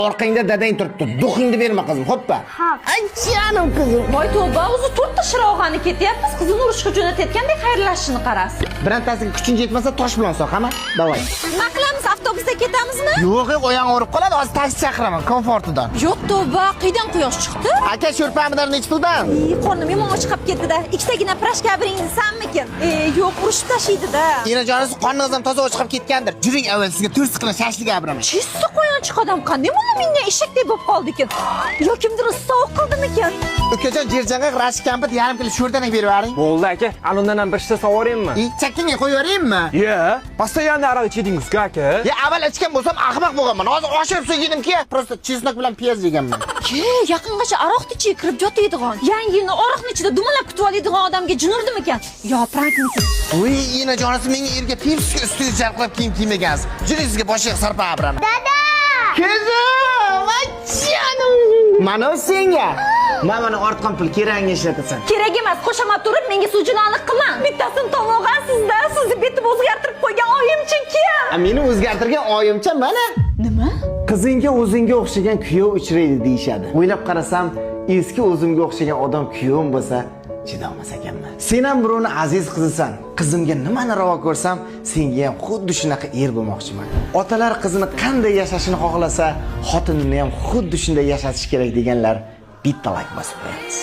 Orqangda dadang turibdi. Duxingni berma qizim, xo'ppa. Ha. Ay, jiyanim qizim. Voy tavba, o'zi 4 ta shirog'ani ketyapmiz. Qizini urishga jo'natayotgandek xayrlashishini qarasiz. Birantasiga kuching yetmasa tosh bilan soq, hamma. Davay. Nima qilamiz? Avtobusda ketamizmi? Yo'q, oyog'im og'rib qoladi. Hozir taksi chaqiraman, komfortidan. Yo'q tavba, qaydan quyosh chiqdi? Aka, sho'rpamidan nechi puldan? Qornim yomon chiqib ketdi-da. Ikkitagina prashka biringizni sanmikin? Yo'q, urishib tashiydi-da. Enajonisi qoningiz ham toza chiqib ketgandir. Juring avval sizga 4 siqilin shashlik gapiraman. Chista qo'yanchiq odam qanday bo'ldi menga eshakdek bo'lib qoldi ekan? Yo kimdir sovuq qildimikan? Ukajon jerjanga rashk kampit yarim kilo sho'rdanak berib yuboring. Bo'ldi aka, alundan ham bir shita sovoraymi? Chakkinga qo'yib yuboraymi? Yo, постоянно aroq ichedingiz-ku aka. Ya avval ichgan bo'lsam ahmoq bo'lganman. Hozir oshirib yedim-ki, просто chesnak bilan piyoz yeganman. Yaqingacha aroqni ichiga kirib yotadigan. Yangi yilni aroqni ichida dumalab kutib oladigan odamga jinurdimikan? Yo, prankmisiz? Voy, enajonisi menga erga pepsi ustiga jarqlab kiyim kiymagansiz. Juringizga boshiga sarpa abram. Dada! Kızım, açanım. Mana senga. Mana ortgan pul keragini ishlatasan. Kerak emas, qo'shaman turib menga sujinonlik qilmang. Bittasini tomog'ansizda, sizni betib o'zgartirib qo'ygan oyimcha kim? Meni o'zgartirgan oyimcha mana. Nima? Qizingga o'zingga o'xshagan kuyov uchraydi deyshadi. O'ylab qarasam, eski o'zimga o'xshagan odam kuyovim bo'lsa, chidolmas ekanman. Sen ham birovni aziz qizisan. Qizimga nimani ravo ko'rsam, senga ham xuddi shunaqa er bo'lmoqchiman. Otalar qizini qanday yashashini xohlasa, xotinini ham xuddi shunday yashatish kerak deganlar bitta like bosib qo'yamiz.